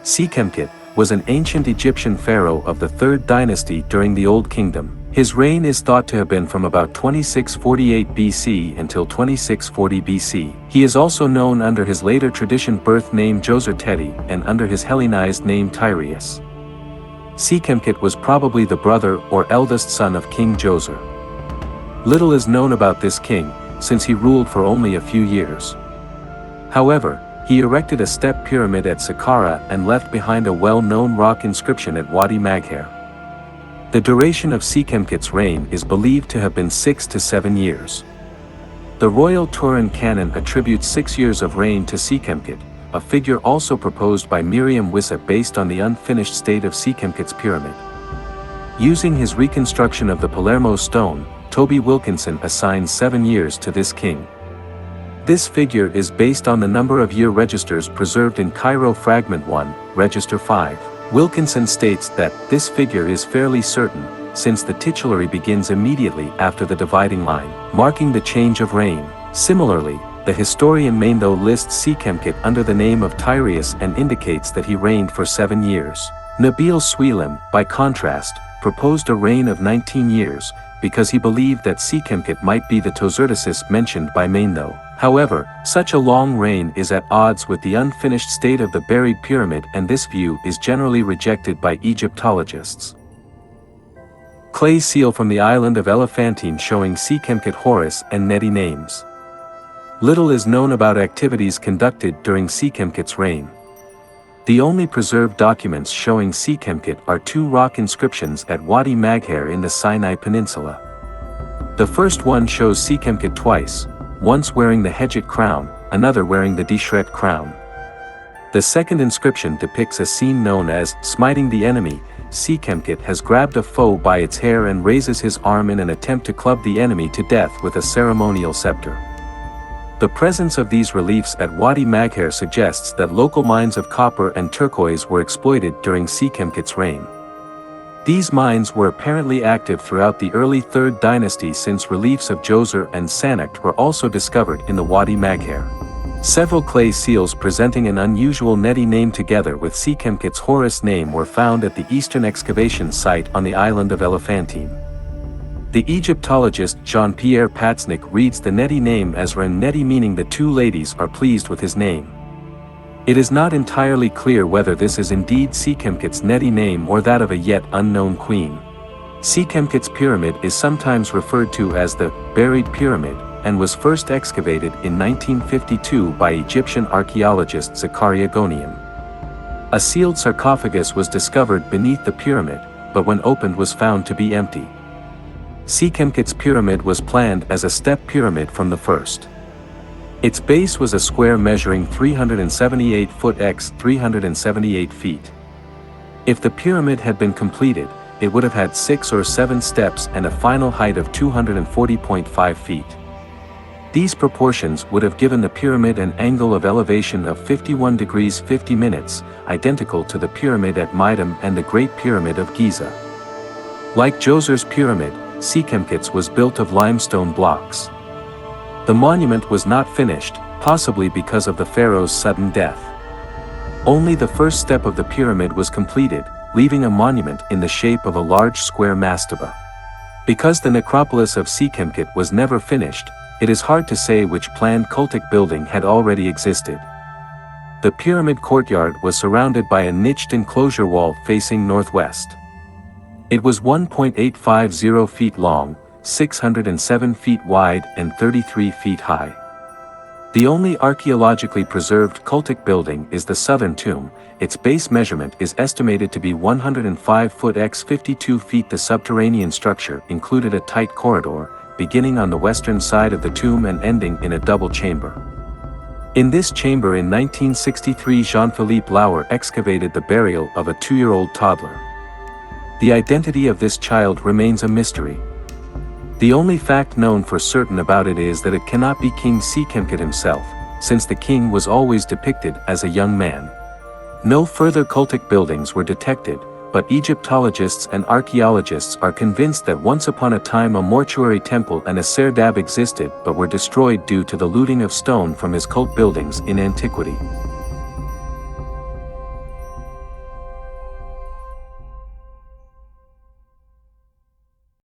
Sekhemkhet was an ancient Egyptian pharaoh of the 3rd dynasty during the Old Kingdom. His reign is thought to have been from about 2648 BC until 2640 BC. He is also known under his later tradition birth name Djoser-tety and under his Hellenized name Tyreis. Sekhemkhet was probably the brother or eldest son of King Djoser. Little is known about this king, since he ruled for only a few years. However, he erected a step pyramid at Saqqara and left behind a well-known rock inscription at Wadi Maghareh. The duration of Sekhemkhet's reign is believed to have been 6 to 7 years. The royal Turin Canon attributes 6 years of reign to Sekhemkhet, a figure also proposed by Myriam Wissa based on the unfinished state of Sekhemkhet's pyramid. Using his reconstruction of the Palermo Stone, Toby Wilkinson assigns 7 years to this king. This figure is based on the number of year registers preserved in Cairo Fragment 1, Register 5. Wilkinson states that this figure is fairly certain, since the titulary begins immediately after the dividing line, marking the change of reign. Similarly, the historian Manetho lists Sekhemkhet under the name of Tyreis and indicates that he reigned for 7 years. Nabil Swelim, by contrast, proposed a reign of 19 years, because he believed that Sekhemkhet might be the Tosertasis mentioned by Manetho. However, such a long reign is at odds with the unfinished state of the buried pyramid, and this view is generally rejected by Egyptologists. Clay seal from the island of Elephantine showing Sekhemkhet Horus and Neti names. Little is known about activities conducted during Sekhemkhet's reign. The only preserved documents showing Sekhemkhet are 2 rock inscriptions at Wadi Maghareh in the Sinai Peninsula. The first one shows Sekhemkhet twice, once wearing the Hedjet crown, another wearing the Djoser-tety crown. The second inscription depicts a scene known as smiting the enemy. Sekhemkhet has grabbed a foe by its hair and raises his arm in an attempt to club the enemy to death with a ceremonial scepter. The presence of these reliefs at Wadi Maghareh suggests that local mines of copper and turquoise were exploited during Sekhemkhet's reign. These mines were apparently active throughout the early 3rd dynasty, since reliefs of Djoser and Saqqara were also discovered in the Wadi Maghareh. Several clay seals presenting an unusual Neti name together with Sekhemkhet's Horus name were found at the eastern excavation site on the island of Elephantine. The Egyptologist Jean-Pierre Patznik reads the Neti name as Ren Neti, meaning the 2 ladies are pleased with his name. It is not entirely clear whether this is indeed Sekhemkhet's Neti name or that of a yet unknown queen. Sekhemkhet's pyramid is sometimes referred to as the buried pyramid, and was first excavated in 1952 by Egyptian archaeologist Saqqara Gonium. A sealed sarcophagus was discovered beneath the pyramid, but when opened was found to be empty. Sekhemkhet's pyramid was planned as a step pyramid from the first. Its base was a square measuring 378 foot x 378 feet. If the pyramid had been completed, it would have had 6 or 7 steps and a final height of 240.5 feet. These proportions would have given the pyramid an angle of elevation of 51 degrees 50 minutes, identical to the pyramid at Meidum and the Great Pyramid of Giza. Like Djoser's pyramid, Sekhemkhet's was built of limestone blocks. The monument was not finished, possibly because of the pharaoh's sudden death. Only the first step of the pyramid was completed, leaving a monument in the shape of a large square mastaba. Because the necropolis of Sekhemkhet was never finished, it is hard to say which planned cultic building had already existed. The pyramid courtyard was surrounded by a niched enclosure wall facing northwest. It was 1.850 feet long, 607 feet wide and 33 feet high. The only archaeologically preserved cultic building is the southern tomb. Its base measurement is estimated to be 105 foot x 52 feet. The subterranean structure included a tight corridor, beginning on the western side of the tomb and ending in a double chamber. In this chamber in 1963 Jean-Philippe Lauer excavated the burial of a 2-year-old toddler. The identity of this child remains a mystery. The only fact known for certain about it is that it cannot be King Sekhemkhet himself, since the king was always depicted as a young man. No further cultic buildings were detected, but Egyptologists and archaeologists are convinced that once upon a time a mortuary temple and a serdab existed but were destroyed due to the looting of stone from his cult buildings in antiquity.